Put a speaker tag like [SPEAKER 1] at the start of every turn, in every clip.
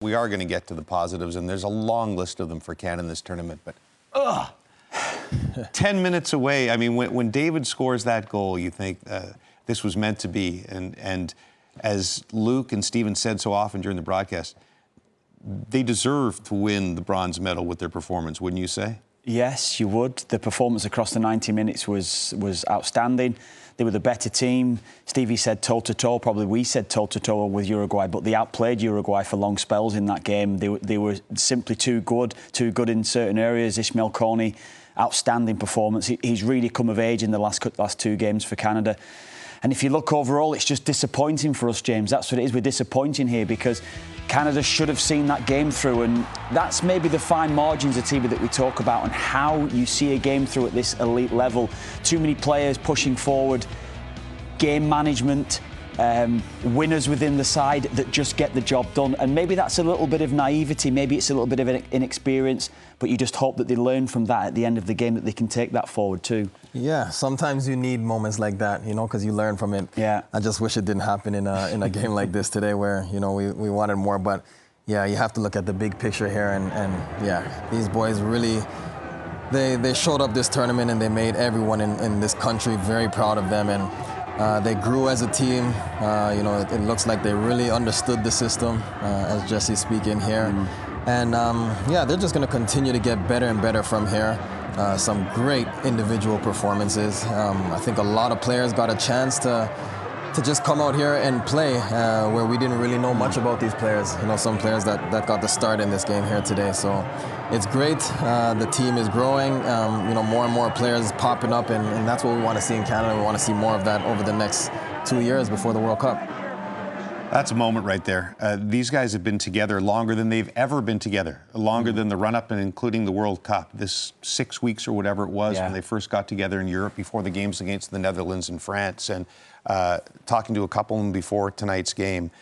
[SPEAKER 1] We are going to get to the positives, and there's a long list of them for Canada in this tournament. But 10 minutes away. I mean, when David scores that goal, you think this was meant to be. And as Luke and Stephen said so often during the broadcast, they deserve to win the bronze medal with their performance, wouldn't you say?
[SPEAKER 2] Yes, you would. The performance across the 90 minutes was outstanding. They were the better team. Stevie said toe-to-toe. Probably we said toe-to-toe with Uruguay, but they outplayed Uruguay for long spells in that game. They were simply too good in certain areas. Ismail Kone, outstanding performance. He's really come of age in the last 2 games for Canada. And if you look overall, it's just disappointing for us, James. That's what it is. We're disappointing here because Canada should have seen that game through, and that's maybe the fine margins of TV that we talk about and how you see a game through at this elite level. Too many players pushing forward, game management, winners within the side that just get the job done. And maybe that's a little bit of naivety, maybe it's a little bit of inexperience, but you just hope that they learn from that at the end of the game, that they can take that forward too.
[SPEAKER 3] Yeah, sometimes you need moments like that, you know, because you learn from it.
[SPEAKER 2] Yeah.
[SPEAKER 3] I just wish it didn't happen in a game like this today where, you know, we wanted more. But, yeah, you have to look at the big picture here. And yeah, these boys really, they showed up this tournament and they made everyone in this country very proud of them. And they grew as a team. You know, it looks like they really understood the system, as Jesse's speaking here. And, yeah, they're just going to continue to get better and better from here. Some great individual performances. I think a lot of players got a chance to just come out here and play where we didn't really know much about these players. You know, some players that got the start in this game here today. So it's great. The team is growing. You know, more and more players popping up, and that's what we want to see in Canada. We want to see more of that over the next 2 years before the World Cup.
[SPEAKER 1] That's a moment right there. These guys have been together longer than they've ever been together, longer than the run-up and including the World Cup. This 6 weeks or whatever it was when they first got together in Europe before the games against the Netherlands and France. And talking to a couple of them before tonight's game,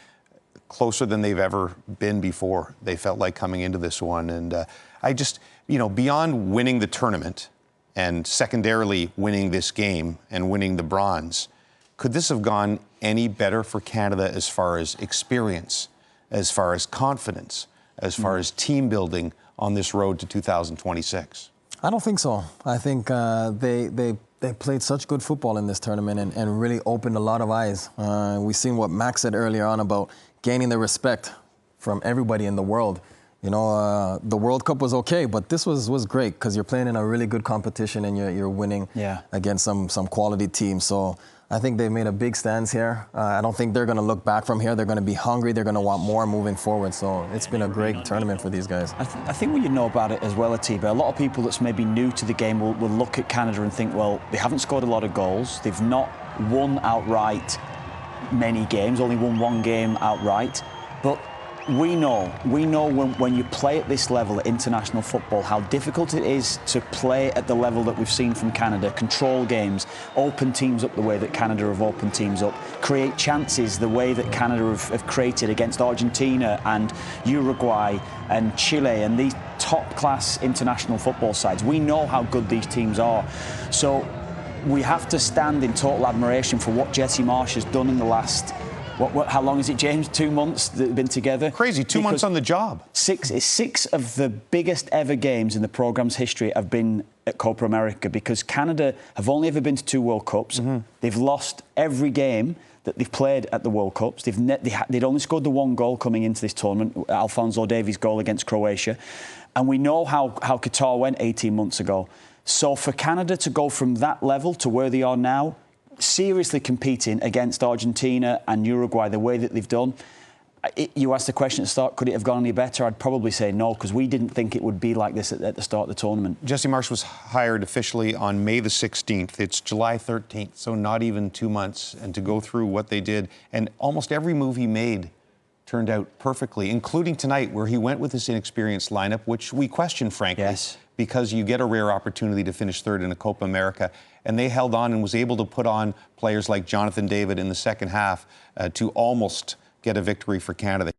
[SPEAKER 1] closer than they've ever been before, they felt like coming into this one. And I just, you know, beyond winning the tournament and secondarily winning this game and winning the bronze, could this have gone any better for Canada as far as experience, as far as confidence, as far as team building on this road to 2026?
[SPEAKER 3] I don't think so. I think they played such good football in this tournament and really opened a lot of eyes. We've seen what Max said earlier on about gaining the respect from everybody in the world. You know, the World Cup was okay, but this was great because you're playing in a really good competition and you're winning against some quality teams. So I think they made a big stance here. I don't think they're going to look back from here. They're going to be hungry. They're going to want more moving forward. So it's been a great tournament for these guys.
[SPEAKER 2] I think what you know about it as well, Atiba, a lot of people that's maybe new to the game will look at Canada and think, well, they haven't scored a lot of goals. They've not won outright many games, only won 1 game outright. But we know when you play at this level at international football, how difficult it is to play at the level that we've seen from Canada, control games, open teams up the way that Canada have opened teams up, create chances the way that Canada have created against Argentina and Uruguay and Chile and these top-class international football sides. We know how good these teams are. So we have to stand in total admiration for what Jesse Marsch has done in the last... how long is it, James? 2 months that they've been together?
[SPEAKER 1] Crazy, 2 months on the job.
[SPEAKER 2] 6 of the biggest ever games in the programme's history have been at Copa America because Canada have only ever been to 2 World Cups. They've lost every game that they've played at the World Cups. They'd only scored the 1 goal coming into this tournament, Alphonso Davies' goal against Croatia. And we know how Qatar went 18 months ago. So for Canada to go from that level to where they are now, seriously competing against Argentina and Uruguay the way that they've done. You asked the question at the start, could it have gone any better? I'd probably say no, because we didn't think it would be like this at the start of the tournament.
[SPEAKER 1] Jesse Marsch was hired officially on May the 16th. It's July 13th, so not even 2 months. And to go through what they did, and almost every move he made turned out perfectly, including tonight where he went with this inexperienced lineup, which we question, frankly, because you get a rare opportunity to finish 3rd in a Copa America. And they held on and was able to put on players like Jonathan David in the second half to almost get a victory for Canada.